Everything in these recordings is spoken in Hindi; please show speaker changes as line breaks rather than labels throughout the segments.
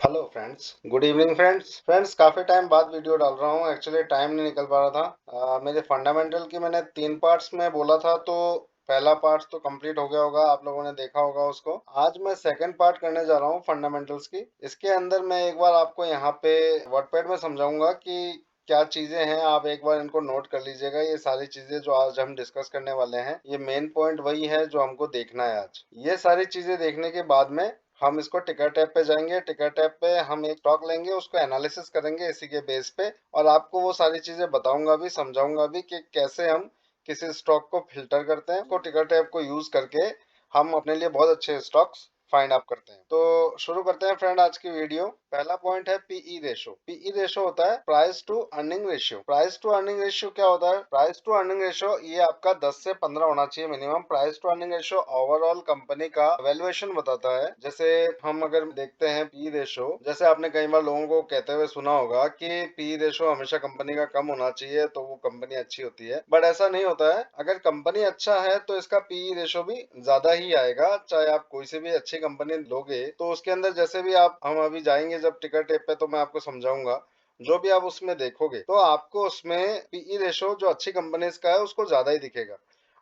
Hello friends, good evening friends. काफी टाइम बाद वीडियो डाल रहा हूँ। एक्चुअली टाइम नहीं निकल पा रहा था। मेरे फंडामेंटल की मैंने 3 पार्ट्स में बोला था, तो पहला पार्ट तो कंप्लीट हो गया होगा, आप लोगों ने देखा होगा उसको। आज मैं सेकंड पार्ट करने जा रहा हूँ फंडामेंटल्स की। इसके अंदर मैं एक बार आपको यहाँ पे वर्डपैड में समझाऊंगा कि क्या चीजें हैं। आप एक बार इनको नोट कर लीजिएगा। ये सारी चीजें जो आज हम डिस्कस करने वाले हैं, ये मेन पॉइंट वही है जो हमको देखना है आज। ये सारी चीजें देखने के बाद में हम इसको टिकर टैब पे जाएंगे। टिकर टैब पे हम एक स्टॉक लेंगे, उसको एनालिसिस करेंगे इसी के बेस पे, और आपको वो सारी चीजें बताऊंगा भी, समझाऊंगा भी कि कैसे हम किसी स्टॉक को फिल्टर करते हैं। तो टिकर टैब को यूज करके हम अपने लिए बहुत अच्छे स्टॉक्स फाइंड आउट करते हैं। तो शुरू करते हैं फ्रेंड आज की वीडियो। पहला पॉइंट है पीई रेशो। पीई रेशो होता है price to earning ratio. Price to earning ratio क्या होता है? प्राइस टू अर्निंग रेशियो ये आपका 10 से 15 होना चाहिए minimum. Price to earning ratio overall company का वैल्यूएशन बताता है। जैसे हम अगर देखते हैं पी रेशो, जैसे आपने कई बार लोगों को कहते हुए सुना होगा कि पी रेशो हमेशा कंपनी का कम होना चाहिए तो वो कंपनी अच्छी होती है, बट ऐसा नहीं होता है। अगर कंपनी अच्छा है तो इसका पी रेशो भी ज्यादा ही आएगा। चाहे आप कोई से भी अच्छी कंपनी लोगे तो उसके अंदर, जैसे भी आप, हम अभी जाएंगे जब टिकर टेप पे तो मैं आपको समझाऊंगा, जो भी आप उसमें देखोगे तो आपको उसमें पीई रेशो जो अच्छी कंपनीज का है उसको ज्यादा ही दिखेगा।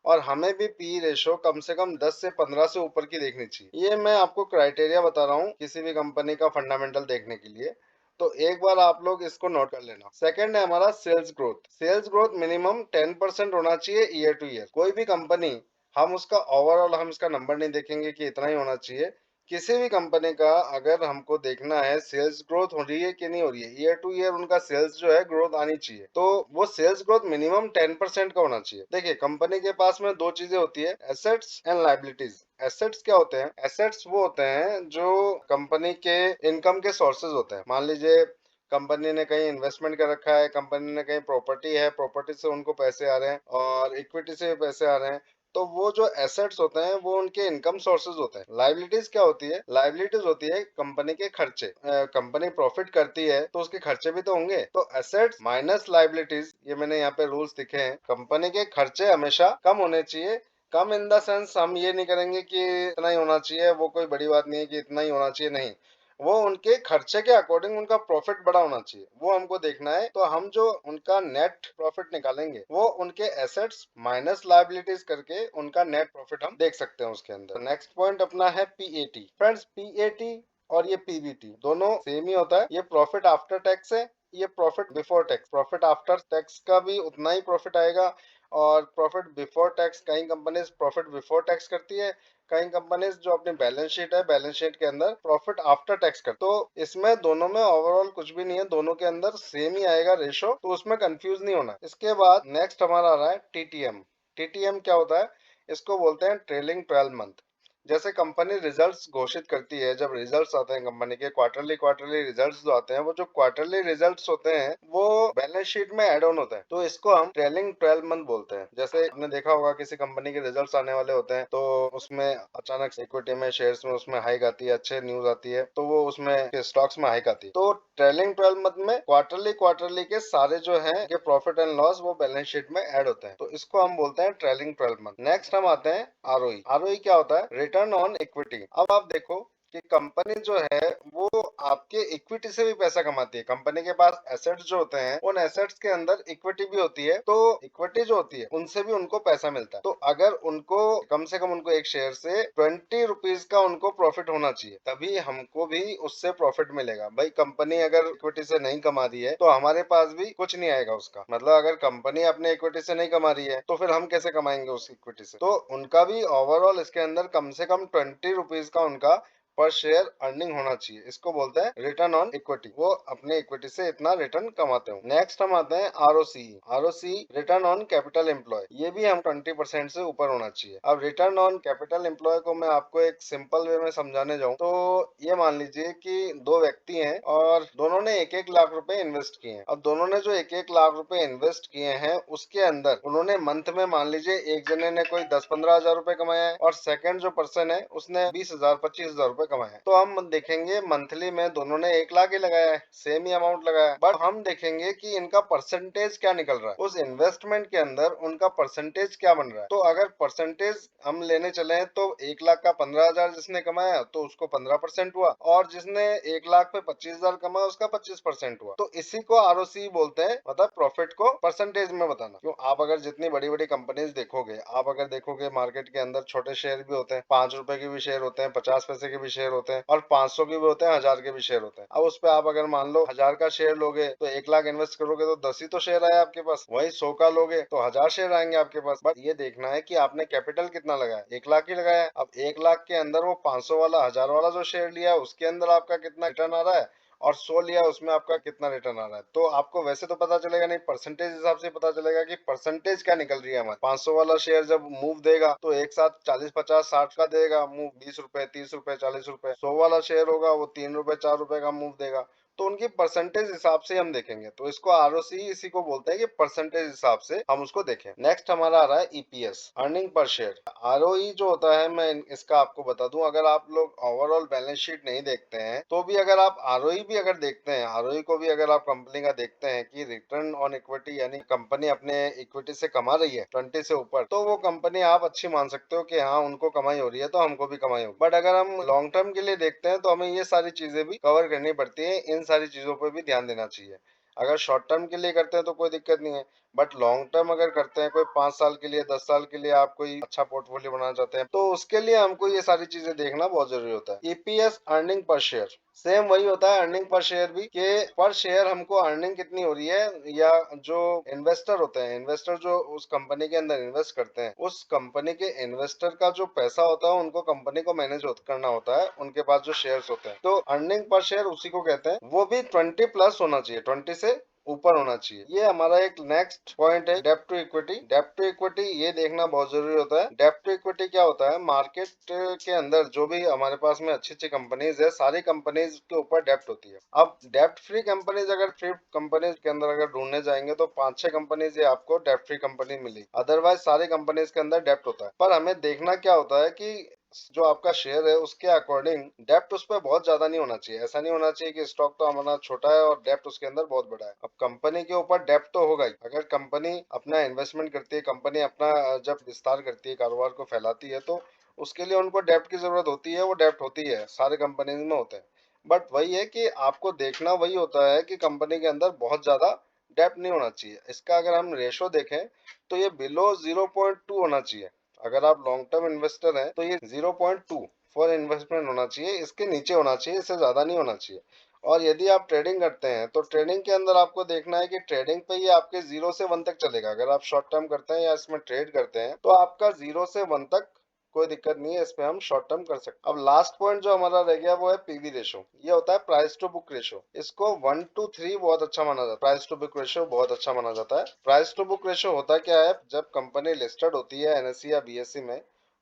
और हमें भी पी रेशो कम से कम 10 से 15 से ऊपर की देखनी चाहिए। ये मैं आपको क्राइटेरिया बता रहा हूँ किसी भी कंपनी का फंडामेंटल देखने के लिए। तो एक बार आप लोग इसको नोट कर लेना। सेकंड है हमारा sales growth. Sales growth minimum 10% होना चाहिए ईयर टू ईयर। कोई भी कंपनी, हम उसका ओवरऑल हम इसका नंबर नहीं देखेंगे कि इतना ही होना चाहिए। किसी भी कंपनी का अगर हमको देखना है सेल्स ग्रोथ हो रही है कि नहीं हो रही है, ईयर टू ईयर उनका सेल्स जो है ग्रोथ आनी चाहिए, तो वो सेल्स ग्रोथ मिनिमम 10% का होना चाहिए। देखिए, कंपनी के पास में दो चीजें होती है, एसेट्स एंड लाइबिलिटीज। एसेट्स क्या होते हैं? एसेट्स वो होते हैं जो कंपनी के इनकम के सोर्सेज होते हैं। मान लीजिए कंपनी ने कहीं इन्वेस्टमेंट कर रखा है, कंपनी ने कहीं प्रॉपर्टी है, प्रॉपर्टी से उनको पैसे आ रहे हैं और इक्विटी से पैसे आ रहे हैं, तो वो जो एसेट्स होते हैं वो उनके इनकम सोर्सेज होते हैं। लाइबिलिटीज क्या होती है? लाइबिलिटीज होती है कंपनी के खर्चे। कंपनी प्रॉफिट करती है तो उसके खर्चे भी तो होंगे। तो एसेट्स माइनस लाइबिलिटीज, ये मैंने यहाँ पे रूल्स दिखे हैं। कंपनी के खर्चे हमेशा कम होने चाहिए। कम इन द सेंस, हम ये नहीं करेंगे कि इतना ही होना चाहिए, वो कोई बड़ी बात नहीं है कि इतना ही होना चाहिए, नहीं। वो उनके खर्चे के अकॉर्डिंग उनका प्रॉफिट बड़ा होना चाहिए, वो हमको देखना है। तो हम जो उनका नेट प्रॉफिट निकालेंगे वो उनके एसेट्स माइनस लायबिलिटीज करके उनका नेट प्रॉफिट हम देख सकते हैं उसके अंदर। नेक्स्ट पॉइंट अपना है पीएटी। फ्रेंड्स, पीएटी और ये पीबीटी दोनों सेम ही होता है। ये प्रॉफिट आफ्टर टैक्स है, ये profit before tax. Profit after tax का भी उतना ही प्रॉफिट आएगा, और प्रॉफिट बिफोर टैक्स, कई कंपनीज प्रॉफिट बिफोर टैक्स करती है, कई कंपनीज जो अपनी बैलेंस शीट है, बैलेंस शीट के अंदर प्रॉफिट आफ्टर टैक्स कर। तो इसमें दोनों में ओवरऑल कुछ भी नहीं है, दोनों के अंदर सेम ही आएगा रेशो, तो उसमें कंफ्यूज नहीं होना। इसके बाद नेक्स्ट हमारा आ रहा है टीटीएम। टीटीएम क्या होता है? इसको बोलते हैं ट्रेलिंग 12 मंथ। जैसे कंपनी रिजल्ट्स घोषित करती है, जब रिजल्ट्स आते हैं कंपनी के, क्वार्टरली क्वार्टरली रिजल्ट्स जो आते हैं, वो जो क्वार्टरली रिजल्ट्स होते हैं वो बैलेंस शीट में ऐड ऑन होते हैं, तो इसको हम ट्रेलिंग 12 मंथ बोलते हैं। जैसे आपने देखा होगा किसी कंपनी के रिजल्ट्स आने वाले होते हैं तो उसमें अचानक से इक्विटी में, शेयर्स में उसमें हाइक आती है, अच्छे न्यूज आती है, तो वो उसमें स्टॉक्स में हाइक आती है। तो ट्रेलिंग 12 मंथ में क्वार्टरली क्वार्टरली के सारे जो है के प्रॉफिट एंड लॉस वो बैलेंस शीट में ऐड होते हैं, तो इसको हम बोलते हैं ट्रेलिंग 12 मंथ। नेक्स्ट हम आते हैं आरओई। आरओई क्या होता है? Return on equity. अब आप देखो कि कंपनी जो है वो आपके इक्विटी से भी पैसा कमाती है। कंपनी के पास एसेट्स जो होते हैं, उन एसेट्स के अंदर इक्विटी भी होती है, तो इक्विटी जो होती है उनसे भी उनको पैसा मिलता है। तो अगर उनको कम से कम, उनको एक शेयर से 20 रुपीज का उनको प्रॉफिट होना चाहिए, तभी हमको भी उससे प्रॉफिट मिलेगा। भाई, कंपनी अगर इक्विटी से नहीं कमा रही है तो हमारे पास भी कुछ नहीं आएगा उसका। मतलब अगर कंपनी अपने इक्विटी से नहीं कमा रही है तो फिर हम कैसे कमाएंगे उस इक्विटी से? तो उनका भी ओवरऑल इसके अंदर कम से कम 20 रुपीज का उनका पर शेयर अर्निंग होना चाहिए। इसको बोलते हैं रिटर्न ऑन इक्विटी। वो अपने इक्विटी से इतना रिटर्न कमाते हो। नेक्स्ट हम आते हैं ROC. ROC return on capital employ. ये भी हम 20% से ऊपर होना चाहिए। अब रिटर्न ऑन कैपिटल एम्प्लॉय को मैं आपको एक सिंपल वे में समझाने जाऊं तो ये मान लीजिए कि दो व्यक्ति हैं और दोनों ने 1-1 लाख रुपए इन्वेस्ट किए हैं। अब दोनों ने जो 1-1 लाख रुपए इन्वेस्ट किए हैं उसके अंदर उन्होंने मंथ में, मान लीजिए एक जने ने कोई 10-15 हजार रुपए कमाया है और सेकंड जो पर्सन है उसने 20,000-25,000 रुपए कमाए हैं, तो हम देखेंगे मंथली में दोनों ने 1 लाख ही लगाया है, सेम ही अमाउंट लगाया है, बट हम देखेंगे कि इनका परसेंटेज क्या निकल रहा है, उस इन्वेस्टमेंट के अंदर उनका परसेंटेज क्या बन रहा है। तो अगर परसेंटेज हम लेने चले तो 1 लाख का 15,000 जिसने कमाया तो उसको 15% हुआ, और जिसने 1 लाख पे 25,000 कमाया उसका 25% हुआ। तो इसी को आरओसी बोलते हैं, मतलब प्रॉफिट को परसेंटेज में बताना। क्यों, आप अगर जितनी बड़ी बड़ी कंपनीज देखोगे, आप अगर देखोगे मार्केट के अंदर छोटे शेयर भी होते हैं, 5 रुपए के भी शेयर होते हैं, 50 पैसे के भी शेयर होते हैं, और 500 के भी होते हैं, 1000 के भी शेयर होते हैं। अब उस पर आप अगर मान लो 1000 का शेयर लोगे तो 1 लाख इन्वेस्ट करोगे तो 10 ही तो शेयर आया आपके पास। वही 100 का लोगे तो 1000 शेयर आएंगे आपके पास। बट ये देखना है कि आपने कैपिटल कितना लगाया, 1 लाख ही लगाया। अब 1 लाख के अंदर वो 500 वाला, 1000 वाला जो शेयर लिया है उसके अंदर आपका कितना रिटर्न आ रहा है, और 100 लिया उसमें आपका कितना रिटर्न आ रहा है। तो आपको वैसे तो पता चलेगा नहीं, परसेंटेज हिसाब से पता चलेगा कि परसेंटेज क्या निकल रही है हमारी। 500 वाला शेयर जब मूव देगा तो एक साथ 40, 50, 60 का देगा मूव, 20 रुपए, 30 रुपए, 40 रुपए। 100 वाला शेयर होगा वो 3 रुपए, 4 रुपए का मूव देगा। तो उनकी परसेंटेज हिसाब से हम देखेंगे, तो इसको आरओसी इसी को बोलते हैं कि परसेंटेज हिसाब से हम उसको देखें। नेक्स्ट हमारा आ रहा है EPS, earning per share. ROE जो होता है, मैं इसका आपको बता दूं, अगर आप लोग ओवरऑल बैलेंस शीट नहीं देखते हैं तो भी अगर आप आरओई भी अगर देखते हैं, आरओई को भी अगर आप कंपनी का देखते हैं कि रिटर्न ऑन इक्विटी, यानी कंपनी अपने इक्विटी से कमा रही है 20 से ऊपर, तो वो कंपनी आप अच्छी मान सकते हो कि हाँ उनको कमाई हो रही है तो हमको भी कमाई होगी। बट अगर हम लॉन्ग टर्म के लिए देखते हैं तो हमें ये सारी चीजें भी कवर करनी पड़ती है, इन सारी चीजों पर भी ध्यान देना चाहिए। अगर शॉर्ट टर्म के लिए करते हैं तो कोई दिक्कत नहीं है, बट लॉन्ग टर्म अगर करते हैं, कोई 5 साल के लिए, 10 साल के लिए आप कोई अच्छा पोर्टफोलियो बनाना चाहते हैं, तो उसके लिए हमको ये सारी चीजें देखना बहुत जरूरी होता है। EPS, earning per share, same वही होता है अर्निंग पर शेयर भी, कि पर शेयर हमको अर्निंग कितनी हो रही है, या जो इन्वेस्टर होते हैं, इन्वेस्टर जो उस कंपनी के अंदर इन्वेस्ट करते हैं, उस कंपनी के इन्वेस्टर का जो पैसा होता है उनको कंपनी को मैनेज करना होता है, उनके पास जो शेयर्स होते हैं, तो अर्निंग पर शेयर उसी को कहते हैं। वो भी 20 प्लस होना चाहिए, 20 से ऊपर होना चाहिए। ये हमारा एक नेक्स्ट पॉइंट है, डेब्ट टू इक्विटी। डेब्ट टू इक्विटी ये देखना बहुत जरूरी होता है। डेब्ट टू इक्विटी क्या होता है, मार्केट के अंदर जो भी हमारे पास में अच्छी अच्छी कंपनीज है, सारी कंपनीज के ऊपर डेब्ट होती है। अब डेब्ट फ्री कंपनीज, अगर फ्री कंपनीज के अंदर अगर ढूंढने जाएंगे तो 5-6 कंपनीज आपको डेब्ट फ्री कंपनी मिली, अदरवाइज सारी कंपनीज के अंदर डेब्ट होता है। पर हमें देखना क्या होता है कि जो आपका शेयर है उसके अकॉर्डिंग डेप्ट उस पर बहुत ज्यादा नहीं होना चाहिए। ऐसा नहीं होना चाहिए कि स्टॉक तो हमारा छोटा है और डेप्ट उसके अंदर बहुत बड़ा है। अब कंपनी के ऊपर डेप्ट तो होगा ही। अगर कंपनी अपना इन्वेस्टमेंट करती है, कंपनी अपना जब विस्तार करती है, कारोबार को फैलाती है, तो उसके लिए उनको डेप्ट की जरूरत होती है, वो डेप्ट होती है, सारे कंपनीज में होते हैं। बट वही है कि आपको देखना वही होता है कि कंपनी के अंदर बहुत ज्यादा डेप्ट नहीं होना चाहिए। इसका अगर हम रेशो देखें तो ये बिलो 0.2 होना चाहिए। अगर आप लॉन्ग टर्म इन्वेस्टर हैं तो ये 0.2 फॉर इन्वेस्टमेंट होना चाहिए, इसके नीचे होना चाहिए, इससे ज्यादा नहीं होना चाहिए। और यदि आप ट्रेडिंग करते हैं तो ट्रेडिंग के अंदर आपको देखना है कि ट्रेडिंग पे ये आपके 0 से 1 तक चलेगा। अगर आप शॉर्ट टर्म करते हैं या इसमें ट्रेड करते हैं तो आपका 0 से 1 तक कोई दिक्कत नहीं है, इस पे हम शॉर्ट टर्म कर सकते हैं। अब लास्ट पॉइंट जो हमारा रह गया वो है पीवी रेशो। ये होता है प्राइस टू बुक रेशो। इसको 1 to 3 बहुत अच्छा माना जाता है, प्राइस टू बुक रेशो बहुत अच्छा माना जाता है। प्राइस टू बुक रेशो होता क्या है, जब कंपनी लिस्टेड होती है एनएससी या बीएससी में,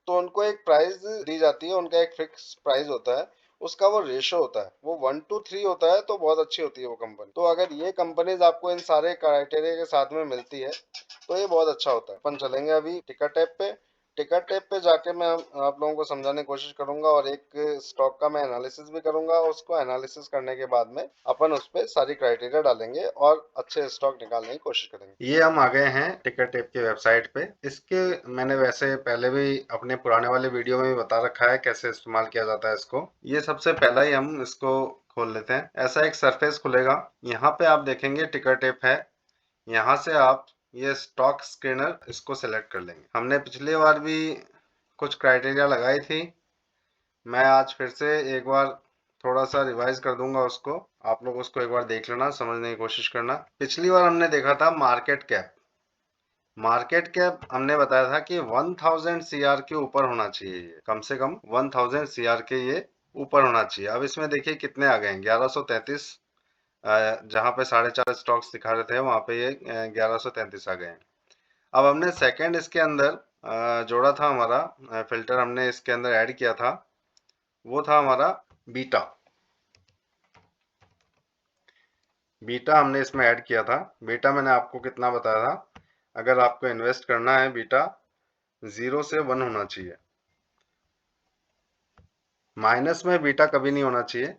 तो उनको एक प्राइस दी जाती है, उनका एक फिक्स प्राइस होता है, उसका वो रेशो होता है, वो 1 to 3 होता है, तो बहुत अच्छी होती है वो कंपनी। तो अगर ये कंपनीज आपको इन सारे क्राइटेरिया के साथ में मिलती है तो ये बहुत अच्छा होता है। अपन चलेंगे अभी टिकर टैब पे। टिकर टैब पे जाके मैं आप लोगों को समझाने की कोशिश करूंगा, और एक स्टॉक का मैं एनालिसिस भी करूंगा। उसको एनालिसिस करने के बाद में अपन उस पे सारी क्राइटेरिया डालेंगे और अच्छे स्टॉक निकालने की कोशिश करेंगे। ये हम आ गए हैं टिकर टैब की वेबसाइट पे। इसके मैंने वैसे पहले भी अपने पुराने वाले वीडियो में भी बता रखा है कैसे इस्तेमाल किया जाता है इसको। ये सबसे पहला ही हम इसको खोल लेते हैं। ऐसा एक सरफेस खुलेगा, यहाँ पे आप देखेंगे टिकर टैब है। यहाँ से आप ये स्टॉक स्क्रीनर इसको सेलेक्ट कर लेंगे। हमने पिछली बार भी कुछ क्राइटेरिया लगाई थी, मैं आज फिर से एक बार थोड़ा सा रिवाइज कर दूंगा उसको। आप लोग उसको एक बार देख लेना, समझने की कोशिश करना। पिछली बार हमने देखा था मार्केट कैप। मार्केट कैप हमने बताया था कि 1000 सीआर के ऊपर होना चाहिए, ये कम से कम 1000 सीआर के ये ऊपर होना चाहिए। अब इसमें देखिए कितने आ गए हैं, 1133। जहां पे 4.5 स्टॉक्स दिखा रहे थे वहां पे ये 1133 आ गए हैं। अब हमने सेकंड इसके अंदर जोड़ा था, हमारा फिल्टर हमने इसके अंदर ऐड किया था, वो था हमारा बीटा। बीटा हमने इसमें ऐड किया था। बीटा मैंने आपको कितना बताया था, अगर आपको इन्वेस्ट करना है बीटा 0 से 1 होना चाहिए। माइनस में बीटा कभी नहीं होना चाहिए।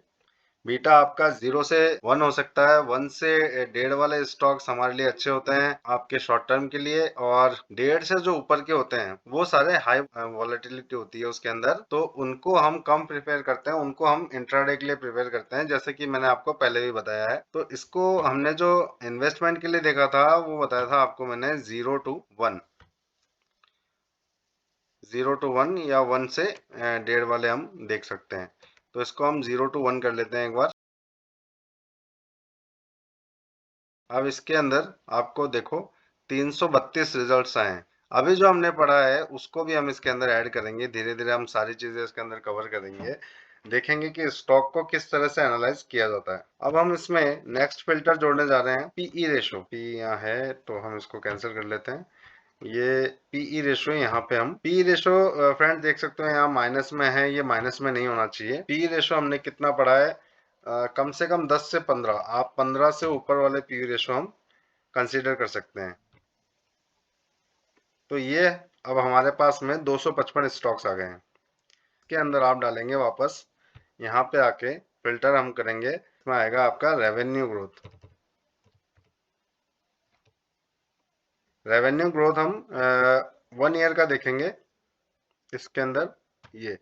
बीटा आपका 0 से 1 हो सकता है। 1 से 1.5 वाले स्टॉक्स हमारे लिए अच्छे होते हैं आपके शॉर्ट टर्म के लिए, और 1.5 से जो ऊपर के होते हैं वो सारे हाई वॉलेटिलिटी होती है उसके अंदर, तो उनको हम कम प्रिपेयर करते हैं, उनको हम इंट्राडे के लिए प्रिपेयर करते हैं, जैसे कि मैंने आपको पहले भी बताया है। तो इसको हमने जो इन्वेस्टमेंट के लिए देखा था वो बताया था आपको मैंने 0 to 1, 0 to 1 या 1 से 1.5 वाले हम देख सकते हैं। तो इसको हम 0 to 1 कर लेते हैं एक बार। अब इसके अंदर आपको देखो 332 रिजल्ट्स आए हैं। अभी जो हमने पढ़ा है उसको भी हम इसके अंदर ऐड करेंगे, धीरे धीरे हम सारी चीजें इसके अंदर कवर करेंगे, देखेंगे कि स्टॉक को किस तरह से एनालाइज किया जाता है। अब हम इसमें नेक्स्ट फिल्टर जोड़ने जा रहे हैं, पीई रेशो। पी यहाँ है तो हम इसको कैंसिल कर लेते हैं। ये पीई रेशो यहाँ पे हम पीई रेशो फ्रेंड देख सकते हो यहाँ माइनस में है, ये माइनस में नहीं होना चाहिए। पीई रेशो हमने कितना पढ़ा है, कम से कम 10 से 15, आप 15 से ऊपर वाले पीई रेशो हम कंसीडर कर सकते हैं। तो ये अब हमारे पास में 255 स्टॉक्स आ गए हैं। के अंदर आप डालेंगे वापस, यहाँ पे आके फिल्टर हम करेंगे, इसमें आएगा आपका रेवेन्यू ग्रोथ। रेवेन्यू ग्रोथ हम 1 ईयर का देखेंगे इसके अंदर। ये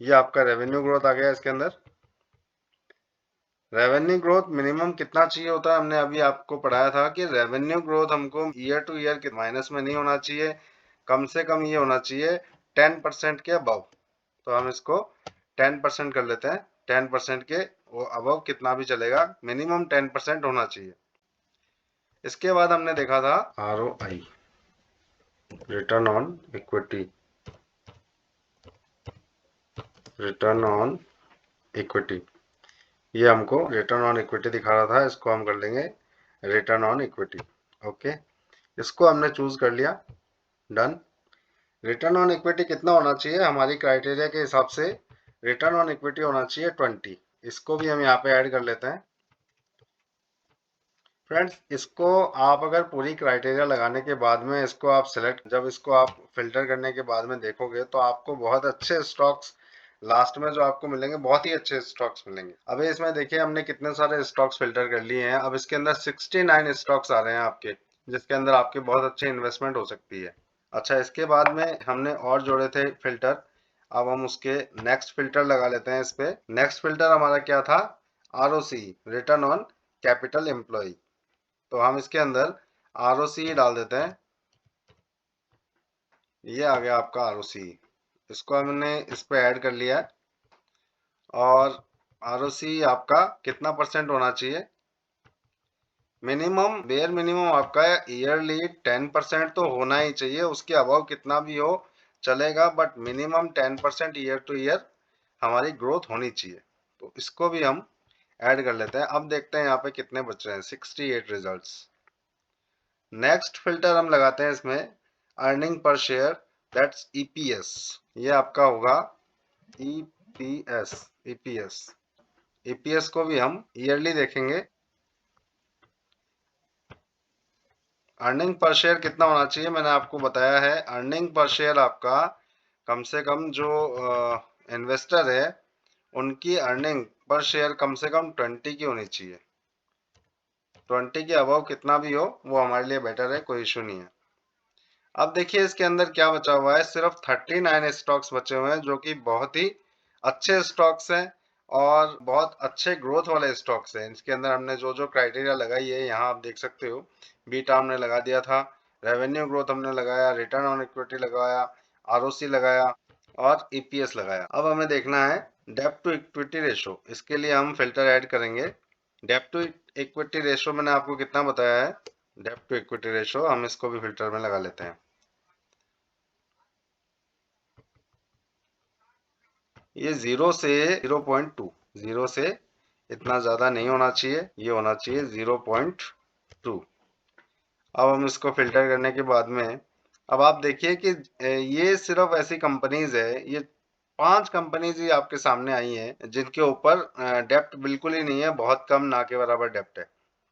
आपका रेवेन्यू ग्रोथ आ गया इसके अंदर। रेवेन्यू ग्रोथ मिनिमम कितना चाहिए होता है, हमने अभी आपको पढ़ाया था कि रेवेन्यू ग्रोथ हमको ईयर टू ईयर के माइनस में नहीं होना चाहिए, कम से कम ये होना चाहिए 10% के अबव। तो हम इसको 10% कर लेते हैं। 10% के वो अबव कितना भी चलेगा, मिनिमम 10% होना चाहिए। इसके बाद हमने देखा था ROI, return on equity. Return on equity, ये हमको रिटर्न ऑन इक्विटी दिखा रहा था, इसको हम कर लेंगे रिटर्न ऑन इक्विटी। ओके, इसको हमने चूज कर लिया, डन। रिटर्न ऑन इक्विटी कितना होना चाहिए हमारी क्राइटेरिया के हिसाब से, रिटर्न ऑन इक्विटी होना चाहिए 20। इसको भी हम यहाँ पे ऐड कर लेते हैं। फ्रेंड्स, इसको आप अगर पूरी क्राइटेरिया लगाने के बाद में इसको आप सिलेक्ट, जब इसको आप फिल्टर करने के बाद में देखोगे तो आपको बहुत अच्छे स्टॉक्स लास्ट में जो आपको मिलेंगे, बहुत ही अच्छे स्टॉक्स मिलेंगे। अभी इसमें देखिए हमने कितने सारे स्टॉक्स फिल्टर कर लिए हैं। अब इसके अंदर 69 स्टॉक्स आ रहे हैं आपके, जिसके अंदर आपकी बहुत अच्छी इन्वेस्टमेंट हो सकती है। अच्छा, इसके बाद में हमने और जोड़े थे फिल्टर, अब हम उसके नेक्स्ट फिल्टर लगा लेते हैं इस पे। नेक्स्ट फिल्टर हमारा क्या था, ROC, return on capital employ. तो हम इसके अंदर ROC डाल देते हैं। ये आ गया आपका ROC, इसको हमने इस पे ऐड कर लिया है। और ROC आपका कितना परसेंट होना चाहिए, मिनिमम बेयर मिनिमम आपका ईयरली 10% तो होना ही चाहिए, उसके अभाव कितना भी हो चलेगा, but minimum 10% year two year हमारी ग्रोथ होनी चाहिए। तो इसको भी हम ऐड कर लेते हैं। अब देखते हैं यहाँ पे कितने बच रहे हैं, 68 रिजल्ट्स। नेक्स्ट फिल्टर हम लगाते हैं इसमें, earning per share, that's EPS। ये आपका होगा EPS। EPS को भी हम ईयरली देखेंगे। अर्निंग पर शेयर कितना होना चाहिए मैंने आपको बताया है। अर्निंग पर शेयर आपका कम से कम जो इन्वेस्टर है उनकी अर्निंग पर शेयर कम से कम 20 की होनी चाहिए। 20 के अबव कितना भी हो वो हमारे लिए बेटर है, कोई इशू नहीं है। अब देखिए इसके अंदर क्या बचा हुआ है, सिर्फ 39 स्टॉक्स बचे हुए हैं, जो कि बहुत ही अच्छे स्टॉक्स हैं और बहुत अच्छे ग्रोथ वाले स्टॉक्स हैं। इसके अंदर हमने जो जो क्राइटेरिया लगाई है यहाँ आप देख सकते हो, बीटा हमने लगा दिया था, रेवेन्यू ग्रोथ हमने लगाया, रिटर्न ऑन इक्विटी लगाया, ROC लगाया और EPS लगाया। अब हमें देखना है डेब्ट टू इक्विटी रेशो, इसके लिए हम फिल्टर ऐड करेंगे। डेब्ट टू इक्विटी रेशो मैंने आपको कितना बताया है, डेब्ट टू इक्विटी रेशो हम इसको भी फिल्टर में लगा लेते हैं। ये 0 से 0.2, 0 से इतना ज्यादा नहीं होना चाहिए, ये होना चाहिए 0.2। अब हम इसको फिल्टर करने के बाद में, अब आप देखिए कि ये सिर्फ ऐसी कंपनीज है, ये 5 कंपनीज ही आपके सामने आई हैं जिनके ऊपर डेप्ट बिल्कुल ही नहीं है, बहुत कम, ना के बराबर डेप्ट है।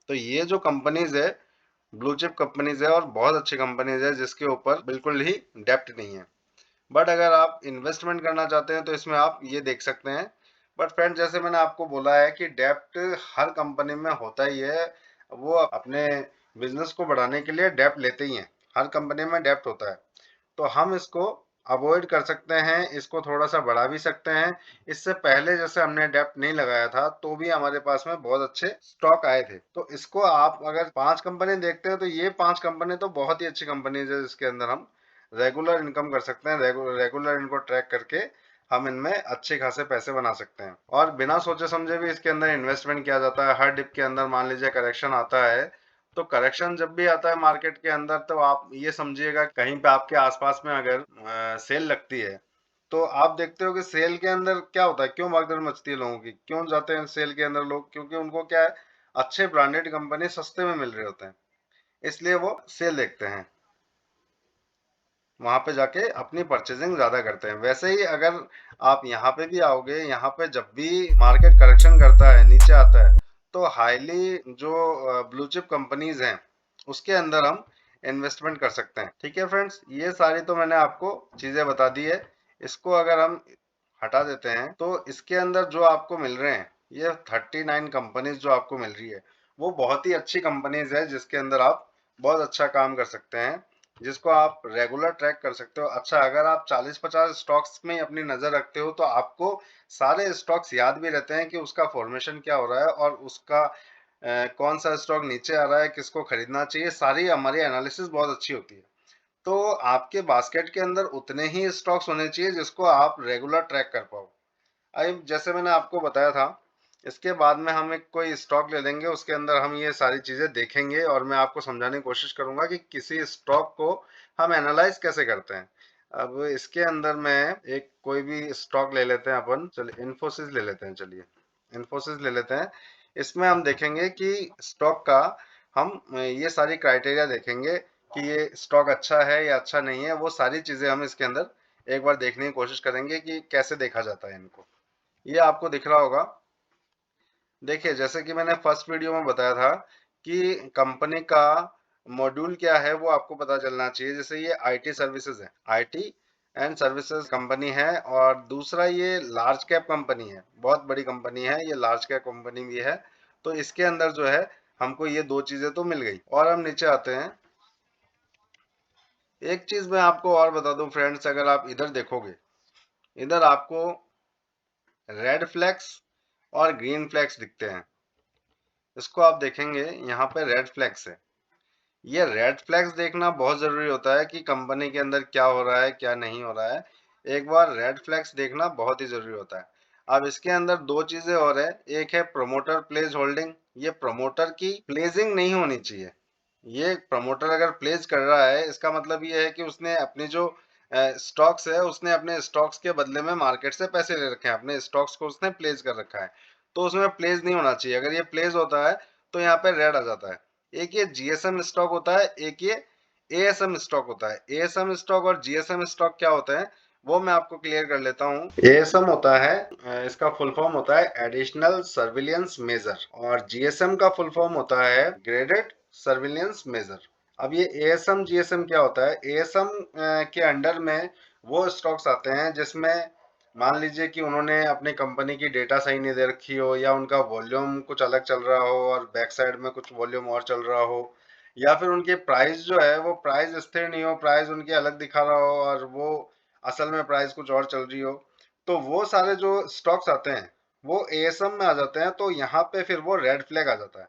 तो ये जो कंपनीज है ब्लू चिप कंपनीज है और बहुत अच्छी कंपनीज है जिसके ऊपर बिल्कुल ही डेप्ट नहीं है। बट अगर आप इन्वेस्टमेंट करना चाहते हैं तो इसमें आप ये देख सकते हैं। बट फ्रेंड, जैसे मैंने आपको बोला है कि डेप्ट हर कंपनी में होता ही है, वो अपने बिजनेस को बढ़ाने के लिए डेप्ट लेते ही हैं, हर कंपनी में डेप्ट होता है। तो हम इसको अवॉइड कर सकते हैं, इसको थोड़ा सा बढ़ा भी सकते हैं। इससे पहले जैसे हमने डेप्ट नहीं लगाया था तो भी हमारे पास में बहुत अच्छे स्टॉक आए थे। तो इसको आप अगर 5 कंपनी देखते हैं तो ये 5 कंपनी तो बहुत ही अच्छी कंपनीज है जिसके अंदर हम रेगुलर इनकम कर सकते हैं। रेगुलर इनको ट्रैक करके हम इनमें अच्छे खासे पैसे बना सकते हैं और बिना सोचे समझे भी इसके अंदर इन्वेस्टमेंट किया जाता है। हर डिप के अंदर मान लीजिए करेक्शन आता है, तो करेक्शन जब भी आता है मार्केट के अंदर तो आप ये समझिएगा कहीं पे आपके आसपास में अगर सेल लगती है तो आप देखते हो कि सेल के अंदर क्या होता है, क्यों भागदौड़ मचती है लोगों की, क्यों जाते हैं सेल के अंदर लोग, क्योंकि उनको क्या है, अच्छे ब्रांडेड कंपनी सस्ते में मिल रहे होते हैं, इसलिए वो सेल देखते हैं, वहां पे जाके अपनी परचेजिंग ज्यादा करते हैं। वैसे ही अगर आप यहाँ पे भी आओगे, यहाँ पे जब भी मार्केट करेक्शन करता है, नीचे आता है, तो हाईली जो ब्लू चिप कंपनीज हैं उसके अंदर हम इन्वेस्टमेंट कर सकते हैं। ठीक है फ्रेंड्स, ये सारी तो मैंने आपको चीजें बता दी है। इसको अगर हम हटा देते हैं तो इसके अंदर जो आपको मिल रहे हैं, ये 39 कंपनीज जो आपको मिल रही है वो बहुत ही अच्छी कंपनीज है जिसके अंदर आप बहुत अच्छा काम कर सकते हैं, जिसको आप रेगुलर ट्रैक कर सकते हो। अच्छा, अगर आप 40-50 स्टॉक्स में अपनी नजर रखते हो तो आपको सारे स्टॉक्स याद भी रहते हैं कि उसका फॉर्मेशन क्या हो रहा है और उसका कौन सा स्टॉक नीचे आ रहा है, किसको खरीदना चाहिए। सारी हमारी एनालिसिस बहुत अच्छी होती है। तो आपके बास्केट के अंदर उतने ही स्टॉक्स होने चाहिए जिसको आप रेगुलर ट्रैक कर पाओ। अब जैसे मैंने आपको बताया था, इसके बाद में हम एक कोई स्टॉक ले लेंगे, उसके अंदर हम ये सारी चीजें देखेंगे और मैं आपको समझाने की कोशिश करूंगा कि किसी स्टॉक को हम एनालाइज कैसे करते हैं। अब इसके अंदर मैं एक कोई भी स्टॉक ले लेते हैं, अपन चलिए इन्फोसिस ले लेते हैं, चलिए इन्फोसिस ले लेते हैं। इसमें हम देखेंगे कि स्टॉक का हम ये सारी क्राइटेरिया देखेंगे कि ये स्टॉक अच्छा है या अच्छा नहीं है, वो सारी चीजें हम इसके अंदर एक बार देखने की कोशिश करेंगे कि कैसे देखा जाता है इनको। ये आपको दिख रहा होगा। देखिए, जैसे कि मैंने फर्स्ट वीडियो में बताया था कि कंपनी का मॉड्यूल क्या है वो आपको पता चलना चाहिए। जैसे ये आईटी सर्विसेज है, आईटी एंड सर्विसेज कंपनी है, और दूसरा ये लार्ज कैप कंपनी है, बहुत बड़ी कंपनी है, ये लार्ज कैप कंपनी भी है। तो इसके अंदर जो है हमको ये दो चीजें तो मिल गई। और हम नीचे आते हैं, एक चीज मैं आपको और बता दूं फ्रेंड्स, अगर आप इधर देखोगे, इधर आपको रेड फ्लैग्स और ग्रीन फ्लैग्स दिखते हैं। इसको आप देखेंगे, यहाँ पे रेड फ्लैग्स है। ये रेड फ्लैग्स देखना बहुत जरूरी होता है कि कंपनी के अंदर क्या हो रहा है क्या नहीं हो रहा है। एक बार रेड फ्लैग्स देखना बहुत ही जरूरी होता है। अब इसके अंदर दो चीजें और है, एक है प्रमोटर प्लेस होल्डिंग। ये प्रमोटर की प्लेजिंग नहीं होनी चाहिए। ये प्रमोटर अगर प्लेस कर रहा है, इसका मतलब ये है कि उसने अपनी जो स्टॉक्स है, उसने अपने स्टॉक्स के बदले में मार्केट से पैसे ले रखे हैं, अपने स्टॉक्स को उसने प्लेस कर रखा है। तो उसमें प्लेस नहीं होना चाहिए। अगर ये प्लेस होता है तो यहाँ पे रेड आ जाता है। एक ये जीएसएम स्टॉक होता है, एक ये एएसएम स्टॉक होता है। एएसएम स्टॉक और जीएसएम स्टॉक क्या होता है वो मैं आपको क्लियर कर लेता हूँ। एएसएम होता है, इसका फुल फॉर्म होता है एडिशनल सर्विलियंस मेजर, और जीएसएम का फुल फॉर्म होता है ग्रेडेड सर्विलियंस मेजर। अब ये एएसएम जीएसएम क्या होता है, एएसएम के अंडर में वो स्टॉक्स आते हैं जिसमें मान लीजिए कि उन्होंने अपनी कंपनी की डेटा सही नहीं दे रखी हो, या उनका वॉल्यूम कुछ अलग चल रहा हो और बैक साइड में कुछ वॉल्यूम और चल रहा हो, या फिर उनकी प्राइस जो है वो प्राइस स्थिर नहीं हो, प्राइस उनकी अलग दिखा रहा हो और वो असल में प्राइस कुछ और चल रही हो। तो वो सारे जो स्टॉक्स आते हैं वो एएसएम में आ जाते हैं, तो यहाँ पे फिर वो रेड फ्लैग आ जाता है।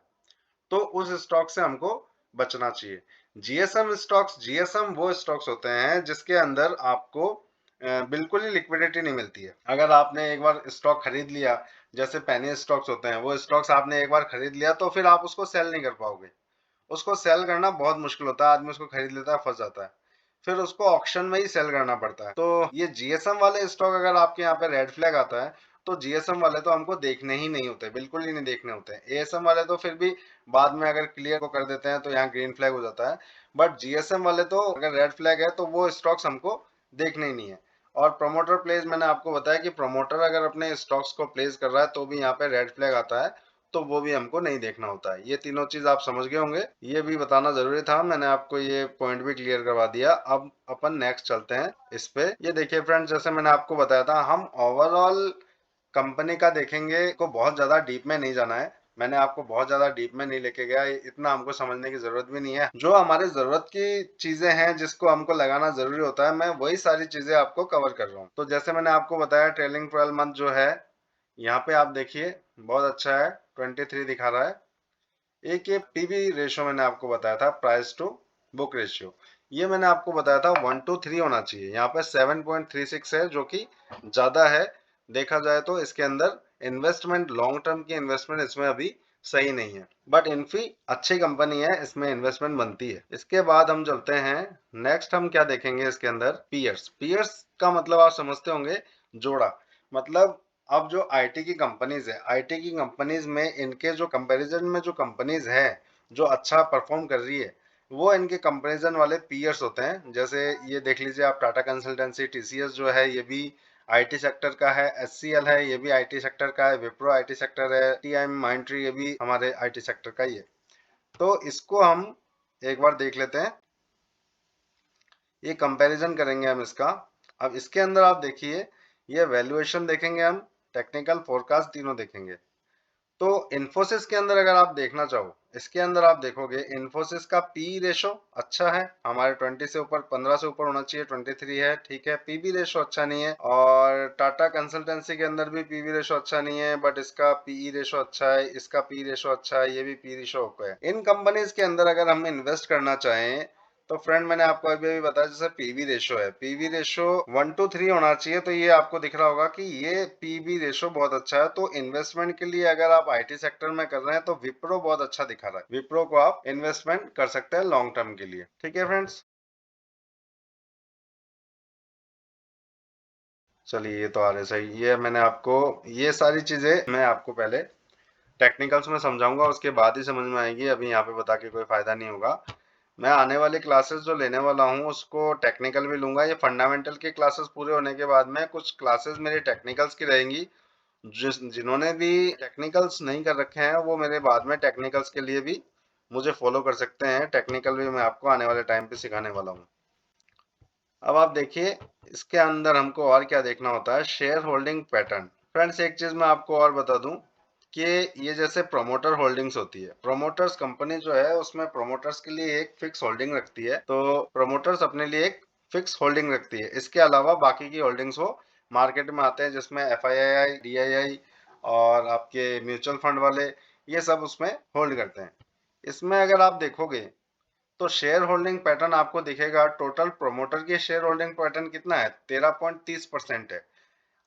तो उस स्टॉक से हमको बचना चाहिए। जीएसएम स्टॉक्स, जीएसएम वो स्टॉक्स होते हैं जिसके अंदर आपको बिल्कुल ही लिक्विडिटी नहीं मिलती है। अगर आपने एक बार स्टॉक खरीद लिया, जैसे पेनी स्टॉक्स होते हैं, वो स्टॉक्स आपने एक बार खरीद लिया तो फिर आप उसको सेल नहीं कर पाओगे। उसको सेल करना बहुत मुश्किल होता है, आदमी उसको खरीद लेता है, फंस जाता है, फिर उसको ऑक्शन में ही सेल करना पड़ता है। तो ये जीएसएम वाले स्टॉक अगर आपके यहाँ पे रेड फ्लैग आता है तो जीएसएम वाले तो हमको देखने ही नहीं होते, बिल्कुल ही नहीं देखने होते हैं। एएसएम वाले तो फिर भी बाद में अगर क्लियर को कर देते हैं तो यहाँ ग्रीन फ्लैग हो जाता है। बट जीएसएम वाले तो अगर रेड फ्लैग है तो वो स्टॉक्स हमको देखने ही नहीं है। और प्रमोटर प्लेस मैंने आपको बताया कि प्रमोटर अगर अपने स्टॉक्स को प्लेस कर रहा है तो भी यहाँ पे रेड फ्लैग आता है। तो वो भी हमको नहीं देखना होता है। ये तीनों चीज आप समझ गए होंगे, ये भी बताना जरूरी था, मैंने आपको ये पॉइंट भी क्लियर करवा दिया। अब अपन नेक्स्ट चलते हैं इस पे। ये देखिए फ्रेंड्स, जैसे मैंने आपको बताया था, हम ओवरऑल कंपनी का देखेंगे, को बहुत ज्यादा डीप में नहीं जाना है। मैंने आपको बहुत ज्यादा डीप में नहीं लेके गया, इतना हमको समझने की जरूरत भी नहीं है। जो हमारे जरूरत की चीजें हैं, जिसको हमको लगाना जरूरी होता है, मैं वही सारी चीजें आपको कवर कर रहा हूँ। तो जैसे मैंने आपको बताया, ट्रेलिंग 12 मंथ जो है, यहाँ पे आप देखिए बहुत अच्छा है, 23 दिखा रहा है। एक ये पीवी रेशियो मैंने आपको बताया था, प्राइस टू बुक रेशियो, ये मैंने आपको बताया था 1 to 3 होना चाहिए। यहाँ पे 7.36 है, जो कि ज्यादा है। देखा जाए तो इसके अंदर इन्वेस्टमेंट, लॉन्ग टर्म की इन्वेस्टमेंट इसमें अभी सही नहीं है, बट इनफी अच्छी कंपनी है, इसमें इन्वेस्टमेंट बनती है। इसके बाद हम चलते हैं नेक्स्ट, हम क्या देखेंगे इसके अंदर, पीयर्स। पीयर्स का मतलब आप समझते होंगे, जोड़ा। मतलब अब जो आईटी की कंपनीज है, आईटी की कंपनीज में इनके जो कंपैरिजन में जो कंपनीज है जो अच्छा परफॉर्म कर रही है, वो इनके कंपैरिजन वाले पीयर्स होते हैं। जैसे ये देख लीजिए आप, टाटा कंसल्टेंसी, टीसीएस जो है ये भी आईटी सेक्टर का है, एचसीएल है ये भी आईटी सेक्टर का है, विप्रो आईटी सेक्टर है, टीआईएम माइंडट्री ये भी हमारे आईटी सेक्टर का ही है। तो इसको हम एक बार देख लेते हैं, ये कंपैरिजन करेंगे हम इसका। अब इसके अंदर आप देखिए, ये वैल्यूएशन देखेंगे हम, टेक्निकल फोरकास्ट तीनों देखेंगे। तो इन्फोसिस के अंदर अगर आप देखना चाहो, इसके अंदर आप देखोगे इन्फोसिस का पी रेशो अच्छा है, हमारे 20 से ऊपर, 15 से ऊपर होना चाहिए, 23 है, ठीक है। पीबी रेशो अच्छा नहीं है। और टाटा कंसल्टेंसी के अंदर भी पीबी रेशो अच्छा नहीं है, बट इसका पीई रेशो अच्छा है, इसका पी रेशो अच्छा है, ये भी पी रेशो है। इन कंपनीज के अंदर अगर हम इन्वेस्ट करना चाहें, तो फ्रेंड मैंने आपको अभी अभी बताया, जैसे पीवी रेशो है, पीवी रेशो 1 to 3 होना चाहिए। तो ये आपको दिख रहा होगा कि ये पीवी रेशो बहुत अच्छा है। तो इन्वेस्टमेंट के लिए अगर आप आईटी सेक्टर में कर रहे हैं, तो विप्रो बहुत अच्छा दिखा रहा है, विप्रो को आप इन्वेस्टमेंट कर सकते हैं लॉन्ग टर्म के लिए। ठीक है फ्रेंड्स, चलिए ये तो आ रहे सही। ये मैंने आपको, ये सारी चीजें मैं आपको पहले टेक्निकल्स में समझाऊंगा, उसके बाद ही समझ में आएगी, अभी यहाँ पे बता के कोई फायदा नहीं होगा। मैं आने वाली क्लासेस जो लेने वाला हूँ, उसको टेक्निकल भी लूंगा। ये फंडामेंटल की क्लासेस पूरे होने के बाद में कुछ क्लासेस मेरी टेक्निकल्स की रहेंगी। जिन्होंने भी टेक्निकल्स नहीं कर रखे हैं, वो मेरे बाद में टेक्निकल्स के लिए भी मुझे फॉलो कर सकते हैं। टेक्निकल भी मैं आपको आने वाले टाइम पे सिखाने वाला हूँ। अब आप देखिए, इसके अंदर हमको और क्या देखना होता है, शेयर होल्डिंग पैटर्न। फ्रेंड्स एक चीज मैं आपको और बता दूं, कि ये जैसे प्रोमोटर होल्डिंग्स होती है, प्रोमोटर्स कंपनी जो है उसमें प्रोमोटर्स के लिए एक फिक्स होल्डिंग रखती है। तो प्रोमोटर्स अपने लिए एक फिक्स होल्डिंग रखती है, इसके अलावा बाकी की होल्डिंग्स वो मार्केट में आते हैं, जिसमें एफआईआई, डीआईआई और आपके म्यूचुअल फंड वाले, ये सब उसमें होल्ड करते हैं। इसमें अगर आप देखोगे, तो शेयर होल्डिंग पैटर्न आपको दिखेगा, टोटल प्रोमोटर की शेयर होल्डिंग पैटर्न कितना है, 13.30% है।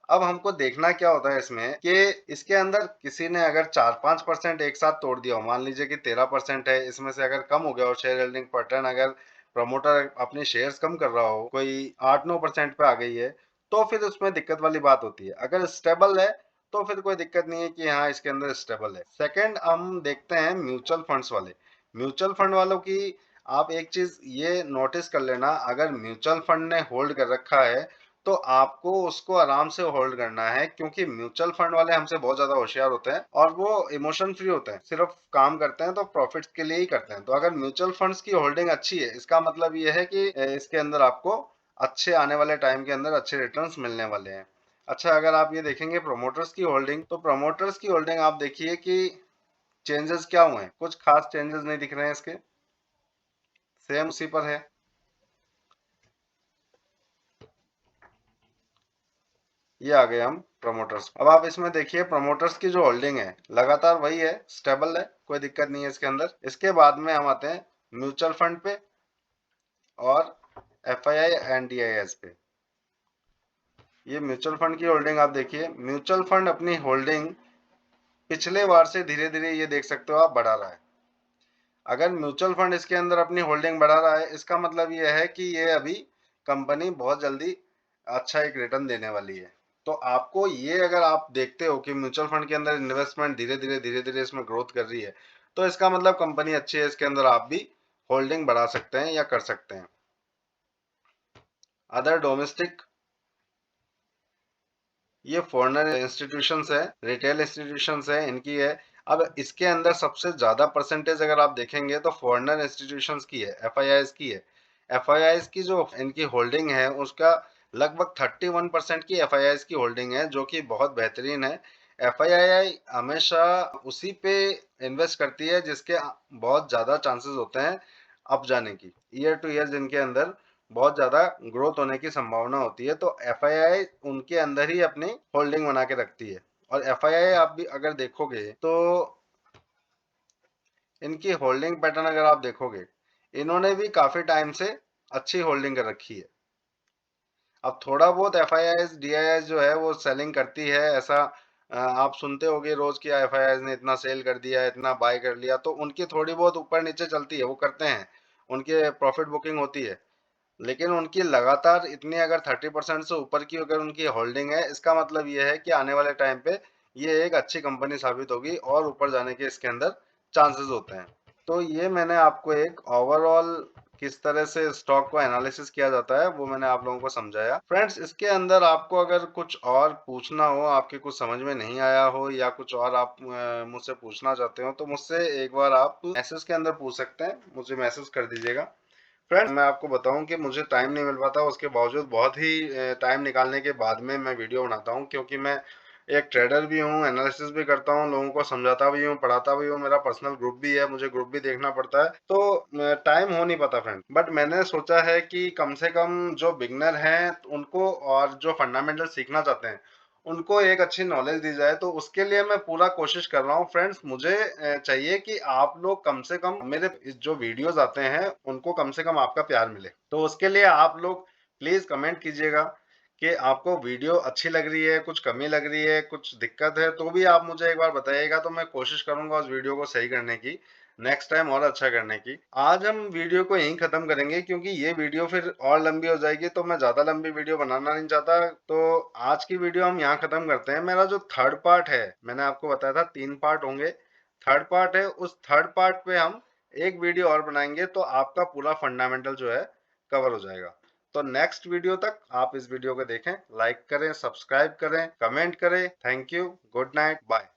अब हमको देखना क्या होता है इसमें, कि इसके अंदर किसी ने अगर 4-5% एक साथ तोड़ दिया हो, मान लीजिए कि 13% है, इसमें से अगर कम हो गया हो शेयर होल्डिंग पैटर्न, अगर प्रमोटर अपने शेयर्स कम कर रहा हो, कोई 8-9% पे आ गई है, तो फिर उसमें दिक्कत वाली बात होती है। अगर स्टेबल है तो फिर कोई दिक्कत नहीं है, कि हाँ इसके अंदर स्टेबल है। सेकंड हम देखते हैं म्यूचुअल फंड्स वाले। म्यूचुअल फंड वालों की आप एक चीज ये नोटिस कर लेना, अगर म्यूचुअल फंड ने होल्ड कर रखा है, तो आपको उसको आराम से होल्ड करना है, क्योंकि म्यूचुअल फंड वाले हमसे बहुत ज्यादा होशियार होते हैं, और वो इमोशन फ्री होते हैं, सिर्फ काम करते हैं तो प्रॉफिट्स के लिए ही करते हैं। तो अगर म्यूचुअल फंड्स की होल्डिंग अच्छी है, इसका मतलब ये है कि इसके अंदर आपको अच्छे आने वाले टाइम के अंदर अच्छे रिटर्न्स मिलने वाले हैं। अच्छा, अगर आप ये देखेंगे प्रोमोटर्स की होल्डिंग, तो प्रोमोटर्स की होल्डिंग आप देखिए कि चेंजेस क्या हुए हैं, कुछ खास चेंजेस नहीं दिख रहे हैं इसके, सेम उसी पर है। ये आ गए हम प्रमोटर्स। अब आप इसमें देखिए, प्रमोटर्स की जो होल्डिंग है लगातार वही है, स्टेबल है, कोई दिक्कत नहीं है इसके अंदर। इसके बाद में हम आते हैं म्यूचुअल फंड पे और एफआईआई एंड डीआईएस पे। ये म्यूचुअल फंड की होल्डिंग आप देखिए, म्यूचुअल फंड अपनी होल्डिंग पिछले बार से धीरे धीरे, ये देख सकते हो आप, बढ़ा रहा है। अगर म्यूचुअल फंड इसके अंदर अपनी होल्डिंग बढ़ा रहा है, इसका मतलब ये है कि ये अभी कंपनी बहुत जल्दी अच्छा एक रिटर्न देने वाली है। तो आपको ये, अगर आप देखते हो कि म्यूचुअल फंड के अंदर इन्वेस्टमेंट धीरे धीरे इसमें ग्रोथ कर रही है, तो इसका मतलब कंपनी अच्छी है, इसके अंदर आप भी होल्डिंग बढ़ा सकते हैं या कर सकते हैं। अदर डोमेस्टिक, ये फॉरेनर इंस्टीट्यूशंस है, रिटेल इंस्टीट्यूशंस है, इनकी है। अब इसके अंदर सबसे ज़्यादा परसेंटेज अगर आप देखेंगे तो फॉरेनर इंस्टीट्यूशंस की है, एफआईआईज की है। एफआईआईज की जो इनकी होल्डिंग है उसका लगभग 31% की एफआईआईज की होल्डिंग है, जो कि बहुत बेहतरीन है। एफआईआई हमेशा उसी पे इन्वेस्ट करती है जिसके बहुत ज़्यादा चांसेस होते हैं अप जाने की। ईयर टू ईयर जिनके अंदर बहुत ज़्यादा ग्रोथ होने की संभावना होती है, तो एफआईआई उनके अंदर ही अपनी होल्डिंग बना के रखती है। और एफआईआई आप भी अगर देखोगे तो इनकी होल्डिंग पैटर्न अगर आप देखोगे, इन्होंने भी काफी टाइम से अच्छी होल्डिंग कर रखी है। अब थोड़ा बहुत एफआईआईज डीआईआईज जो है वो सेलिंग करती है, ऐसा आप सुनते होगे रोज कि एफआईआईज ने इतना सेल कर दिया, इतना बाय कर लिया, तो उनकी थोड़ी बहुत ऊपर नीचे चलती है, वो करते हैं, उनके प्रॉफिट बुकिंग होती है। लेकिन उनकी लगातार इतनी अगर 30% से ऊपर की अगर उनकी होल्डिंग है, इसका मतलब ये है कि आने वाले टाइम पे ये एक अच्छी कंपनी साबित होगी और ऊपर जाने के इसके अंदर चांसेस होते हैं। तो ये मैंने आपको एक ओवरऑल किस तरह से स्टॉक को एनालिसिस किया जाता है वो मैंने आप लोगों को समझाया। फ्रेंड्स, इसके अंदर आपको अगर कुछ और पूछना हो, आपके कुछ समझ में नहीं आया हो या कुछ और आप मुझसे पूछना चाहते हो, तो मुझसे एक बार आप मैसेज के अंदर पूछ सकते हैं, मुझे मैसेज कर दीजिएगा। फ्रेंड्स, मैं आपको बताऊं कि मुझे टाइम नहीं मिल पाता, उसके बावजूद बहुत ही टाइम निकालने के बाद में मैं वीडियो बनाता हूं, क्योंकि मैं एक ट्रेडर भी हूं, एनालिसिस भी करता हूं, लोगों को समझाता भी हूं, पढ़ाता भी हूं, मेरा पर्सनल ग्रुप भी है, मुझे ग्रुप भी देखना पड़ता है, तो टाइम हो नहीं पाता फ्रेंड। बट मैंने सोचा है कि कम से कम जो बिगनर हैं उनको और जो फंडामेंटल सीखना चाहते हैं उनको एक अच्छी नॉलेज दी जाए, तो उसके लिए मैं पूरा कोशिश कर रहा हूँ। फ्रेंड्स, मुझे चाहिए कि आप लोग कम से कम मेरे जो वीडियोस आते हैं उनको कम से कम आपका प्यार मिले, तो उसके लिए आप लोग प्लीज कमेंट कीजिएगा कि आपको वीडियो अच्छी लग रही है, कुछ कमी लग रही है, कुछ दिक्कत है, तो भी आप मुझे एक बार बताइएगा, तो मैं कोशिश करूंगा उस वीडियो को सही करने की, नेक्स्ट टाइम और अच्छा करने की। आज हम वीडियो को यहीं खत्म करेंगे, क्योंकि ये वीडियो फिर और लंबी हो जाएगी, तो मैं ज्यादा लंबी वीडियो बनाना नहीं चाहता। तो आज की वीडियो हम यहाँ खत्म करते हैं। मेरा जो थर्ड पार्ट है, मैंने आपको बताया था 3 पार्ट होंगे, थर्ड पार्ट है, उस थर्ड पार्ट पे हम एक वीडियो और बनाएंगे, तो आपका पूरा फंडामेंटल जो है कवर हो जाएगा। तो नेक्स्ट वीडियो तक आप इस वीडियो को देखें, लाइक करें, सब्सक्राइब करें, कमेंट करें। Thank you, good night, bye.